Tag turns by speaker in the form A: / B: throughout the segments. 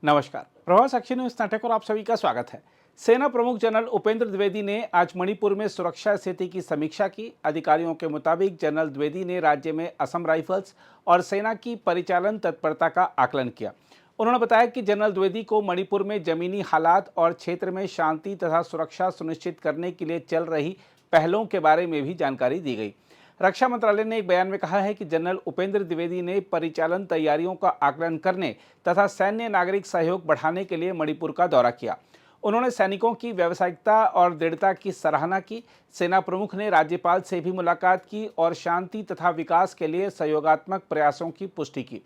A: नमस्कार, प्रभात साक्षी न्यूज नाटक और आप सभी का स्वागत है। सेना प्रमुख जनरल उपेंद्र द्विवेदी ने आज मणिपुर में सुरक्षा स्थिति की समीक्षा की। अधिकारियों के मुताबिक जनरल द्विवेदी ने राज्य में असम राइफल्स और सेना की परिचालन तत्परता का आकलन किया। उन्होंने बताया कि जनरल द्विवेदी को मणिपुर में जमीनी हालात और क्षेत्र में शांति तथा सुरक्षा सुनिश्चित करने के लिए चल रही पहलों के बारे में भी जानकारी दी गई। रक्षा मंत्रालय ने एक बयान में कहा है कि जनरल उपेंद्र द्विवेदी ने परिचालन तैयारियों का आकलन करने तथा सैन्य नागरिक सहयोग बढ़ाने के लिए मणिपुर का दौरा किया। उन्होंने सैनिकों की व्यावसायिकता और दृढ़ता की सराहना की। सेना प्रमुख ने राज्यपाल से भी मुलाकात की और शांति तथा विकास के लिए सहयोगात्मक प्रयासों की पुष्टि की।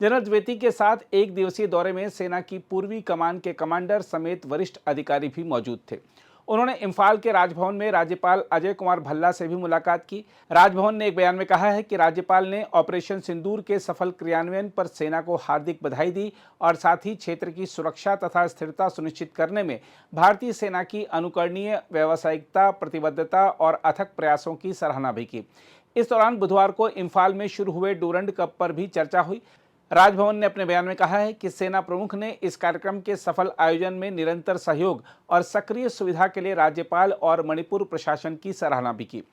A: जनरल द्विवेदी के साथ एक दिवसीय दौरे में सेना की पूर्वी कमान के कमांडर समेत वरिष्ठ अधिकारी भी मौजूद थे। उन्होंने इम्फाल के राजभवन में राज्यपाल अजय कुमार भल्ला से भी मुलाकात की। राजभवन ने एक बयान में कहा है कि राज्यपाल ने ऑपरेशन सिंदूर के सफल क्रियान्वयन पर सेना को हार्दिक बधाई दी और साथ ही क्षेत्र की सुरक्षा तथा स्थिरता सुनिश्चित करने में भारतीय सेना की अनुकरणीय व्यावसायिकता, प्रतिबद्धता और अथक प्रयासों की सराहना भी की। इस दौरान बुधवार को इम्फाल में शुरू हुए डूरंड कप पर भी चर्चा हुई। राजभवन ने अपने बयान में कहा है कि सेना प्रमुख ने इस कार्यक्रम के सफल आयोजन में निरंतर सहयोग और सक्रिय सुविधा के लिए राज्यपाल और मणिपुर प्रशासन की सराहना भी की।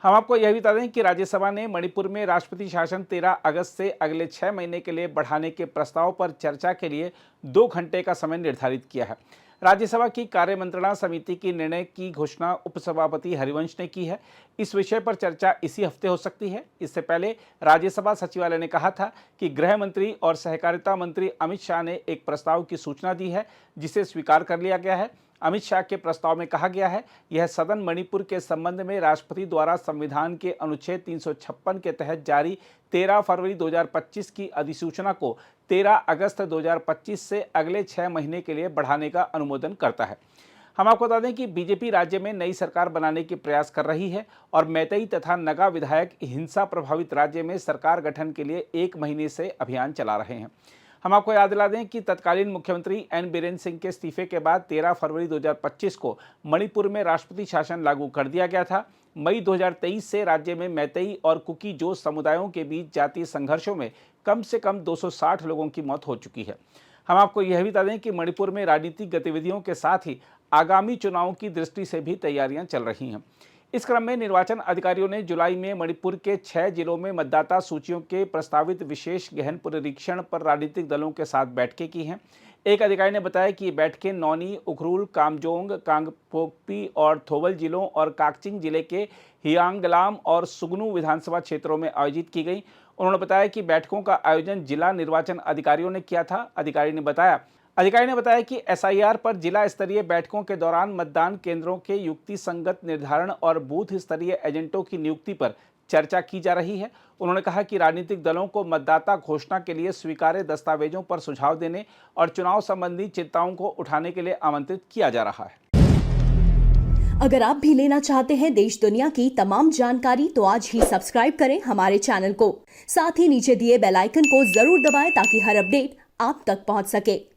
A: हम आपको यह भी बता दें कि राज्यसभा ने मणिपुर में राष्ट्रपति शासन 13 अगस्त से अगले 6 महीने के लिए बढ़ाने के प्रस्ताव पर चर्चा के लिए 2 घंटे का समय निर्धारित किया है। राज्यसभा की कार्य मंत्रणा समिति की निर्णय की घोषणा उपसभापति हरिवंश ने की है। इस विषय पर चर्चा इसी हफ्ते हो सकती है। इससे पहले राज्यसभा सचिवालय ने कहा था कि गृह मंत्री और सहकारिता मंत्री अमित शाह ने एक प्रस्ताव की सूचना दी है, जिसे स्वीकार कर लिया गया है। अमित शाह के प्रस्ताव में कहा गया है, यह सदन मणिपुर के संबंध में राष्ट्रपति द्वारा संविधान के अनुच्छेद 356 के तहत जारी 13 फरवरी 2025 की अधिसूचना को 13 अगस्त 2025 से अगले 6 महीने के लिए बढ़ाने का अनुमोदन करता है। हम आपको बता दें कि बीजेपी राज्य में नई सरकार बनाने के प्रयास कर रही है और मैतेई तथा नगा विधायक हिंसा प्रभावित राज्य में सरकार गठन के लिए 1 महीने से अभियान चला रहे हैं। हम आपको याद दिला दें कि तत्कालीन मुख्यमंत्री एन बीरेन सिंह के इस्तीफे के बाद 13 फरवरी 2025 को मणिपुर में राष्ट्रपति शासन लागू कर दिया गया था। मई 2023 से राज्य में मैतेई और कुकी जो समुदायों के बीच जातीय संघर्षों में कम से कम 260 लोगों की मौत हो चुकी है। हम आपको यह भी बता दें कि मणिपुर में राजनीतिक गतिविधियों के साथ ही आगामी चुनावों की दृष्टि से भी तैयारियां चल रही हैं। इस क्रम में निर्वाचन अधिकारियों ने जुलाई में मणिपुर के 6 जिलों में मतदाता सूचियों के प्रस्तावित विशेष गहन पुनरीक्षण पर राजनीतिक दलों के साथ बैठकें की हैं। एक अधिकारी ने बताया कि ये बैठकें नौनी, उखरूल, कामजोंग, कांगपोकपी और थोबल जिलों और काकचिंग जिले के हियांगलाम और सुगनू विधानसभा क्षेत्रों में आयोजित की गई। उन्होंने बताया कि बैठकों का आयोजन जिला निर्वाचन अधिकारियों ने किया था। अधिकारी ने बताया कि एसआईआर पर जिला स्तरीय बैठकों के दौरान मतदान केंद्रों के युक्ति संगत निर्धारण और बूथ स्तरीय एजेंटों की नियुक्ति पर चर्चा की जा रही है। उन्होंने कहा कि राजनीतिक दलों को मतदाता घोषणा के लिए स्वीकार्य दस्तावेजों पर सुझाव देने और चुनाव संबंधी चिंताओं को उठाने के लिए आमंत्रित किया जा रहा है।
B: अगर आप भी लेना चाहते हैं देश दुनिया की तमाम जानकारी तो आज ही सब्सक्राइब करें हमारे चैनल को। साथ ही नीचे दिए बेल आइकन को जरूर दबाएं ताकि हर अपडेट आप तक पहुंच सके।